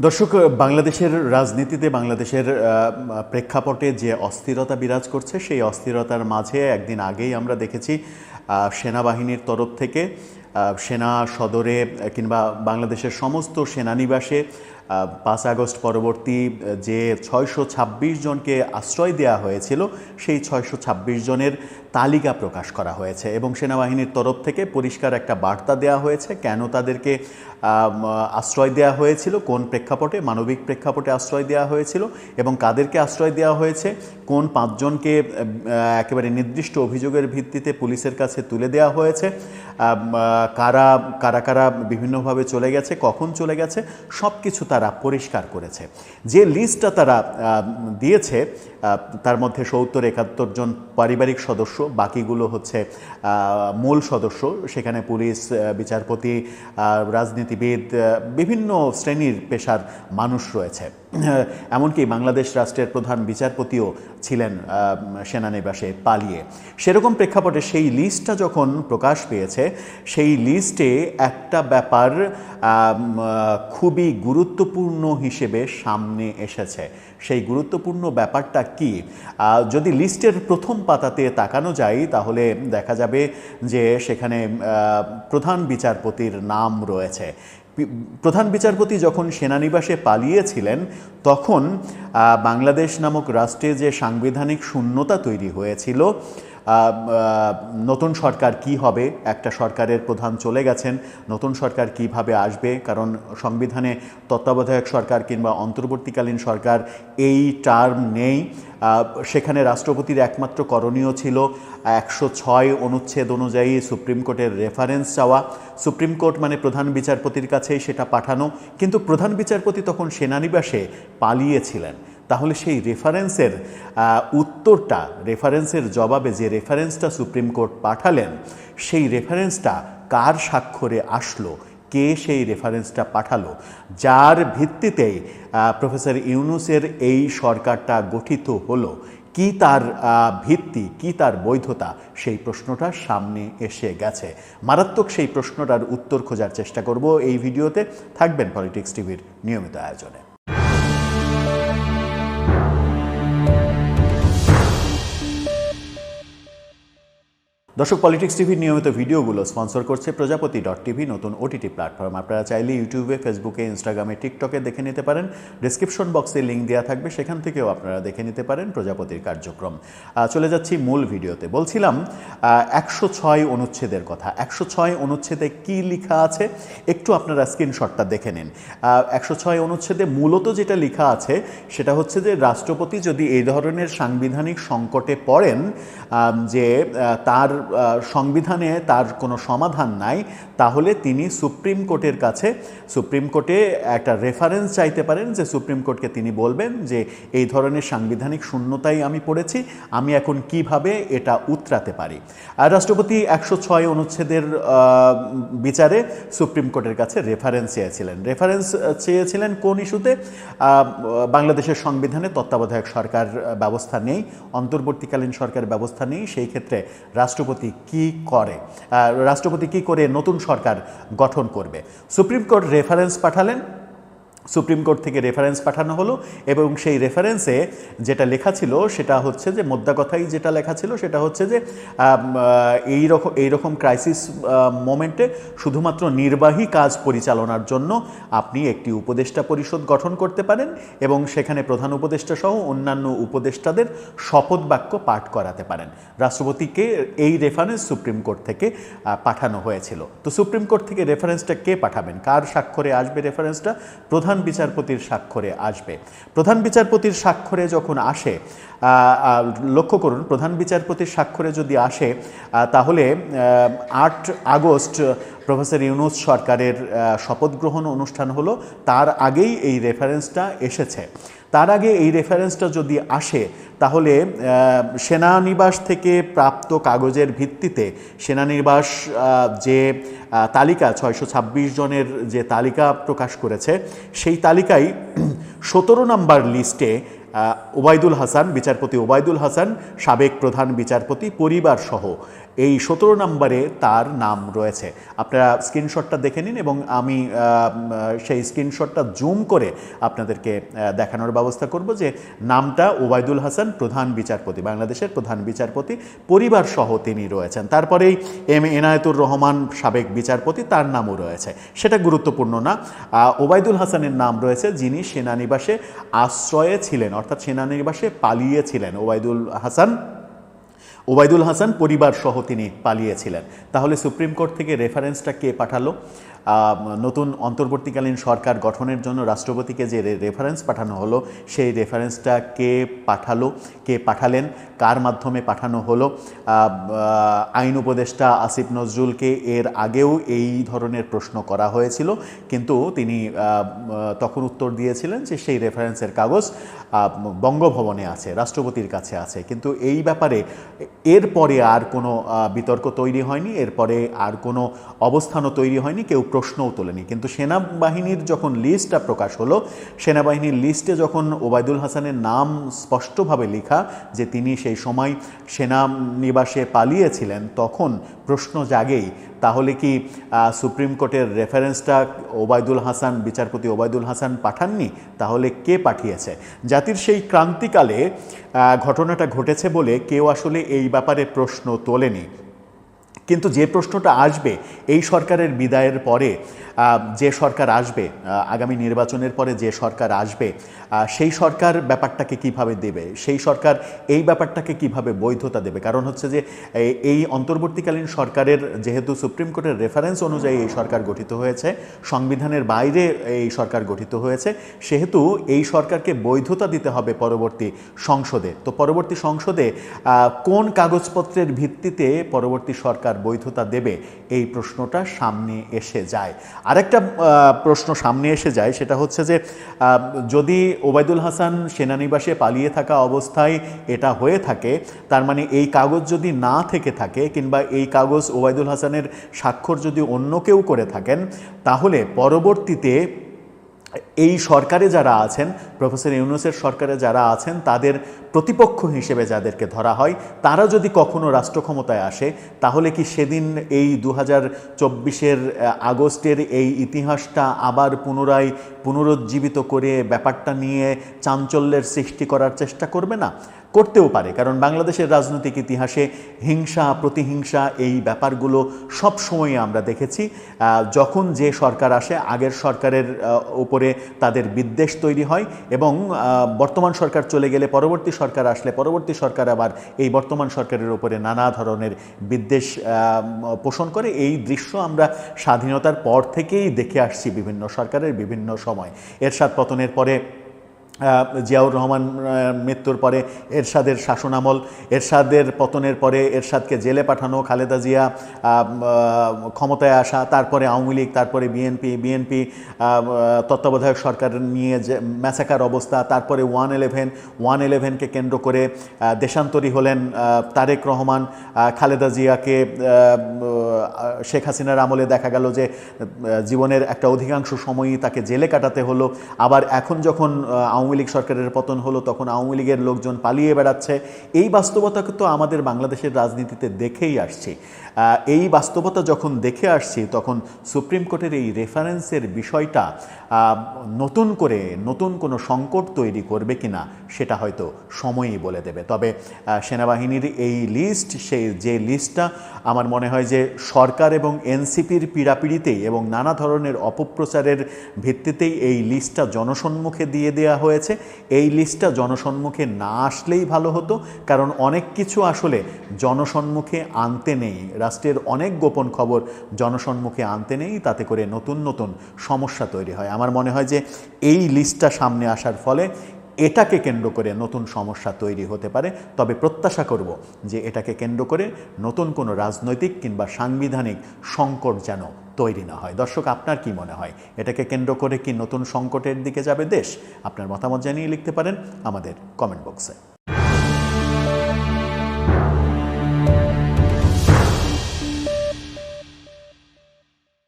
দর্শক, বাংলাদেশের রাজনীতিতে বাংলাদেশের প্রেক্ষাপটে যে অস্থিরতা বিরাজ করছে সেই অস্থিরতার মাঝে একদিন আগেই আমরা দেখেছি সেনাবাহিনীর তরফ থেকে সেনা সদরে কিংবা বাংলাদেশের সমস্ত সেনানিবাসে 5 আগস্ট পরবর্তী যে 626 জনকে আশ্রয় দেওয়া হয়েছিল সেই 626 জনের তালিকা প্রকাশ করা হয়েছে এবং সেনাবাহিনীর তরফ থেকে পরিষ্কার একটা বার্তা দেওয়া হয়েছে কেন তাদেরকে আশ্রয় দেওয়া হয়েছিল, কোন প্রেক্ষাপটে, মানবিক প্রেক্ষাপটে আশ্রয় দেওয়া হয়েছিল এবং কাদেরকে আশ্রয় দেওয়া হয়েছে, কোন 5 জনকে একেবারে নির্দিষ্ট অভিযোগের ভিত্তিতে পুলিশের কাছে তুলে দেওয়া হয়েছে, কারা কারা কারা বিভিন্নভাবে চলে গেছে, কখন চলে গেছে, সব কিছু তারা পরিষ্কার করেছে। যে লিস্টটা তারা দিয়েছে তার মধ্যে 70-71 জন পারিবারিক সদস্য, বাকিগুলো হচ্ছে মূল সদস্য। সেখানে পুলিশ, বিচারপতি, রাজনীতিবিদ, বিভিন্ন শ্রেণীর পেশার মানুষ রয়েছে। এমনকি বাংলাদেশ রাষ্ট্রের প্রধান বিচারপতিও ছিলেন সেনানিবাসে পালিয়ে। সেরকম প্রেক্ষাপটে সেই লিস্টটা যখন প্রকাশ পেয়েছে সেই লিস্টে একটা ব্যাপার খুবই গুরুত্বপূর্ণ হিসেবে সামনে এসেছে। সেই গুরুত্বপূর্ণ ব্যাপারটা কি? যদি লিস্টের প্রথম পাতাতে তাকানো যায় তাহলে দেখা যাবে যে সেখানে প্রধান বিচারপতির নাম রয়েছে। প্রধান বিচারপতি যখন সেনানিবাসে পালিয়েছিলেন তখন বাংলাদেশ নামক রাষ্ট্রে যে সাংবিধানিক শূন্যতা তৈরি হয়েছিল, নতুন সরকার কি হবে, একটা সরকারের প্রধান চলে গেছেন, নতুন সরকার কিভাবে আসবে, কারণ সংবিধানে তত্ত্বাবধায়ক সরকার কিংবা অন্তর্বর্তীকালীন সরকার এই টার্ম নেই। সেখানে রাষ্ট্রপতির একমাত্র করণীয় ছিল 106 অনুচ্ছেদ অনুযায়ী সুপ্রিম কোর্টের রেফারেন্স চাওয়া, সুপ্রিম কোর্ট মানে প্রধান বিচারপতির কাছেই সেটা পাঠানো। কিন্তু প্রধান বিচারপতি তখন সেনানিবাসে পালিয়েছিলেন। তাহলে সেই রেফারেন্সের উত্তরটা, রেফারেন্সের জবাবে যে রেফারেন্সটা সুপ্রিম কোর্ট পাঠালেন সেই রেফারেন্সটা কার স্বাক্ষরে আসলো, কে সেই রেফারেন্সটা পাঠালো, যার ভিত্তিতেই প্রফেসর ইউনূসের এই সরকারটা গঠিত হলো, কি তার ভিত্তি, কি তার বৈধতা, সেই প্রশ্নটা সামনে এসে গেছে। মারাত্মক সেই প্রশ্নটার উত্তর খোঁজার চেষ্টা করব এই ভিডিওতে। থাকবেন পলিটিক্স টিভির নিয়মিত আয়োজনে। দর্শক, পলিটিক্স টিভির নিয়মিত ভিডিওগুলো স্পন্সর করছে প্রজাপতি.টিভি, নতুন ওটিটি প্ল্যাটফর্ম। আপনারা চাইলে ইউটিউবে, ফেসবুকে, ইনস্টাগ্রামে, টিকটকে দেখে নিতে পারেন। ডেসক্রিপশন বক্সে লিঙ্ক দেওয়া থাকবে, সেখান থেকেও আপনারা দেখে নিতে পারেন প্রজাপতির কার্যক্রম। চলে যাচ্ছি মূল ভিডিওতে। বলছিলাম 106 অনুচ্ছেদের কথা। 106 অনুচ্ছেদে কি লেখা আছে একটু আপনারা স্ক্রিনশটটা দেখে নিন। 106 অনুচ্ছেদে মূলত যেটা লেখা আছে সেটা হচ্ছে যে রাষ্ট্রপতি যদি এই ধরনের সাংবিধানিক সংকটে পড়েন যে তার সংবিধানে তার কোনো সমাধান নাই, তাহলে তিনি সুপ্রিম কোর্টের কাছে, সুপ্রিম কোর্টে একটা রেফারেন্স চাইতে পারেন, যে সুপ্রিম কোর্টকে তিনি বলবেন যে এই ধরনের সাংবিধানিক শূন্যতাই আমি পড়েছি, আমি এখন কিভাবে এটা উতরাতে পারি। আর রাষ্ট্রপতি 106 অনুচ্ছেদের বিচারে সুপ্রিম কোর্টের কাছে রেফারেন্স চেয়েছিলেন। রেফারেন্স চেয়েছিলেন কোন ইস্যুতে? বাংলাদেশের সংবিধানে তত্ত্বাবধায়ক সরকার ব্যবস্থা নেই, অন্তর্বর্তীকালীন সরকার ব্যবস্থা নেই, সেই ক্ষেত্রে রাষ্ট্রপতি কি করে, রাষ্ট্রপতি কি করে নতুন সরকার গঠন করবে। সুপ্রিম কোর্ট রেফারেন্স পাঠালেন, সুপ্রিম কোর্ট থেকে রেফারেন্স পাঠানো হলো এবং সেই রেফারেন্সে যেটা লেখা ছিল সেটা হচ্ছে যে, মোদ্দা কথাই যেটা লেখা ছিল সেটা হচ্ছে যে এইরকম ক্রাইসিস মোমেন্টে শুধুমাত্র নির্বাহী কাজ পরিচালনার জন্য আপনি একটি উপদেষ্টা পরিষদ গঠন করতে পারেন এবং সেখানে প্রধান উপদেষ্টা সহ অন্যান্য উপদেষ্টাদের শপথ বাক্য পাঠ করাতে পারেন। রাষ্ট্রপতিকে এই রেফারেন্স সুপ্রিম কোর্ট থেকে পাঠানো হয়েছিল। তো সুপ্রিম কোর্ট থেকে রেফারেন্সটা কে পাঠাবেন, কার স্বাক্ষরে আসবে রেফারেন্সটা? প্রধান বিচারপতির স্বাক্ষরে আসবে। প্রধান বিচারপতির স্বাক্ষরে যখন আসে, লক্ষ্য করুন, প্রধান বিচারপতির স্বাক্ষরে যদি আসে তাহলে 8 আগস্ট প্রফেসর ইউনূস সরকারের শপথ গ্রহণ অনুষ্ঠান হলো, তার আগেই এই রেফারেন্সটা এসেছে। তার আগে এই রেফারেন্সটা যদি আসে তাহলে সেনানিবাস থেকে প্রাপ্ত কাগজের ভিত্তিতে সেনানিবাস যে তালিকা 626 জনের যে তালিকা প্রকাশ করেছে সেই তালিকায় 17 নম্বর লিস্টে ওবায়দুল হাসান, বিচারপতি ওবায়দুল হাসান, সাবেক প্রধান বিচারপতি পরিবার সহ এই 17 নম্বরে তার নাম রয়েছে। আপনারা স্ক্রিনশটটা দেখে নিন এবং আমি সেই স্ক্রিনশটটা জুম করে আপনাদেরকে দেখানোর ব্যবস্থা করব যে নামটা ওবায়দুল হাসান, প্রধান বিচারপতি, বাংলাদেশের প্রধান বিচারপতি, পরিবার সহ তিনি রয়েছেন। তারপরেই এম এনায়েতুর রহমান, সাবেক বিচারপতি, তার নামও রয়েছে। সেটা গুরুত্বপূর্ণ না। ওবায়দুল হাসানের নাম রয়েছে যিনি সেনানিবাসে আশ্রয়ে ছিলেন, অর্থাৎ সেনানিবাসে পালিয়েছিলেন। ওবায়দুল হাসান পরিবার সহ তিনি পালিয়েছিলেন। তাহলে সুপ্রিম কোর্ট থেকে রেফারেন্সটা কে পাঠালো? নতুন অন্তর্বর্তীকালীন সরকার গঠনের জন্য রাষ্ট্রপতিকে যে রেফারেন্স পাঠানো হলো, সেই রেফারেন্সটা কে পাঠালো, কে পাঠালেন, কার মাধ্যমে পাঠানো হলো? আইন উপদেষ্টা আসিফ নজরুলকে এর আগেও এই ধরনের প্রশ্ন করা হয়েছিল, কিন্তু তিনি তখন উত্তর দিয়েছিলেন যে সেই রেফারেন্সের কাগজ বঙ্গভবনে আছে, রাষ্ট্রপতির কাছে আছে। কিন্তু এই ব্যাপারে এরপরে আর কোনো বিতর্ক তৈরি হয়নি, এরপরে আর কোনো অবস্থানও তৈরি হয়নি, কেউ প্রশ্নও তোলেনি। কিন্তু সেনাবাহিনীর যখন লিস্টটা প্রকাশ হলো, সেনাবাহিনীর লিস্টে যখন ওবায়দুল হাসানের নাম স্পষ্টভাবে লেখা যে তিনি সেই সময় সেনানিবাসে পালিয়েছিলেন, তখন প্রশ্ন জাগেই তাহলে কি সুপ্রিম কোর্টের রেফারেন্সটা ওবায়দুল হাসান, বিচারপতি ওবায়দুল হাসান পাঠাননি? তাহলে কে পাঠিয়েছে? জাতির সেই ক্রান্তিকালে ঘটনাটা ঘটেছে বলে কেউ আসলে এই ব্যাপারে প্রশ্ন তোলেনি। কিন্তু যে প্রশ্নটা আসবে এই সরকারের বিদায়ের পরে, যে সরকার আসবে আগামী নির্বাচনের পরে, যে সরকার আসবে সেই সরকার ব্যাপারটাকে কিভাবে দেবে, সেই সরকার এই ব্যাপারটাকে কিভাবে বৈধতা দেবে? কারণ হচ্ছে যে এই অন্তর্বর্তীকালীন সরকারের, যেহেতু সুপ্রিম কোর্টের রেফারেন্স অনুযায়ী এই সরকার গঠিত হয়েছে, সংবিধানের বাইরে এই সরকার গঠিত হয়েছে, সেহেতু এই সরকারকে বৈধতা দিতে হবে পরবর্তী সংসদে। তো পরবর্তী সংসদে কোন কাগজপত্রের ভিত্তিতে পরবর্তী সরকার বৈধতা দেবে, এই প্রশ্নটা সামনে এসে যায়। আরেকটা প্রশ্ন সামনে এসে যায়, সেটা হচ্ছে যে যদি ওবায়দুল হাসান সেনানিবাসে পালিয়ে থাকা অবস্থায় এটা হয়ে থাকে, তার মানে এই কাগজ যদি না থেকে থাকে, কিংবা এই কাগজ ওবায়দুল হাসানের স্বাক্ষর যদি অন্য কেউ করে থাকেন, তাহলে পরবর্তীতে এই সরকারে যারা আছেন, প্রফেসর ইউনূসের সরকারে যারা আছেন, তাদের প্রতিপক্ষ হিসেবে যাদেরকে ধরা হয়, তারা যদি কখনো রাষ্ট্র ক্ষমতায় আসে, তাহলে কি সেদিন এই 2024-এর আগস্টের এই ইতিহাসটা আবার পুনরুজ্জীবিত করে ব্যাপারটা নিয়ে চাঞ্চল্যের সৃষ্টি করার চেষ্টা করবে না? করতেও পারে, কারণ বাংলাদেশের রাজনৈতিক ইতিহাসে হিংসা, প্রতিহিংসা, এই ব্যাপারগুলো সব সময় আমরা দেখেছি। যখন যে সরকার আসে, আগের সরকারের উপরে তাদের বিদ্বেষ তৈরি হয়, এবং বর্তমান সরকার চলে গেলে পরবর্তী সরকার আসলে পরবর্তী সরকার আবার এই বর্তমান সরকারের উপরে নানা ধরনের বিদ্বেষ পোষণ করে। এই দৃশ্য আমরা স্বাধীনতার পর থেকেই দেখে আসছি বিভিন্ন সরকারের বিভিন্ন সময়। এরশাদ পতনের পরে, জিয়াউর রহমান মৃত্যুর পরে এরশাদের শাসনামল, এরশাদের পতনের পরে এরশাদকে জেলে পাঠানো, খালেদা জিয়া ক্ষমতায় আসা, তারপরে আওয়ামী লীগ, তারপরে বিএনপি তত্ত্বাবধায়ক সরকার নিয়ে যে ম্যাসাকার অবস্থা, তারপরে 111কে কেন্দ্র করে দেশান্তরী হলেন তারেক রহমান, খালেদা জিয়াকে শেখ হাসিনার আমলে দেখা গেল যে জীবনের একটা অধিকাংশ সময়ই তাকে জেলে কাটাতে হলো। আবার এখন যখন আওয়ামী লীগ সরকারের পতন হলো, তখন আওয়ামী লীগের লোকজন পালিয়ে বেড়াচ্ছে। এই বাস্তবতাকে তো আমাদের বাংলাদেশের রাজনীতিতে দেখেই আসছি। এই বাস্তবতা যখন দেখে আসছি, তখন সুপ্রিম কোর্টের এই রেফারেন্সের বিষয়টা নতুন কোনো সংকট তৈরি করবে কিনা, সেটা হয়তো সময়ই বলে দেবে। তবে সেনাবাহিনীর এই লিস্ট, যে লিস্টটা আমার মনে হয় যে সরকার এবং এনসিপির পীড়াপিড়িতেই এবং নানা ধরনের অপপ্রচারের ভিত্তিতেই এই লিস্টটা জনসম্মুখে দিয়ে দেওয়া হয়েছে। এই লিস্টটা জনসম্মুখে না আসলেই ভালো হতো, কারণ অনেক কিছু আসলে জনসম্মুখে আনতে নেই, রাষ্ট্রের অনেক গোপন খবর জনসম্মুখে আনতে নেই, তাতে করে নতুন সমস্যা তৈরি হয়। আমার মনে হয় যে এই লিস্টটা সামনে আসার ফলে এটাকে কেন্দ্র করে নতুন সমস্যা তৈরি হতে পারে। তবে প্রত্যাশা করব যে এটাকে কেন্দ্র করে নতুন কোনো রাজনৈতিক কিংবা সাংবিধানিক সংকট যেন তৈরি না হয়। দর্শক, আপনার কি মনে হয়, এটাকে কেন্দ্র করে কি নতুন সংকটের দিকে যাবে দেশ? আপনার মতামত জানিয়ে লিখতে পারেন আমাদের কমেন্ট বক্সে।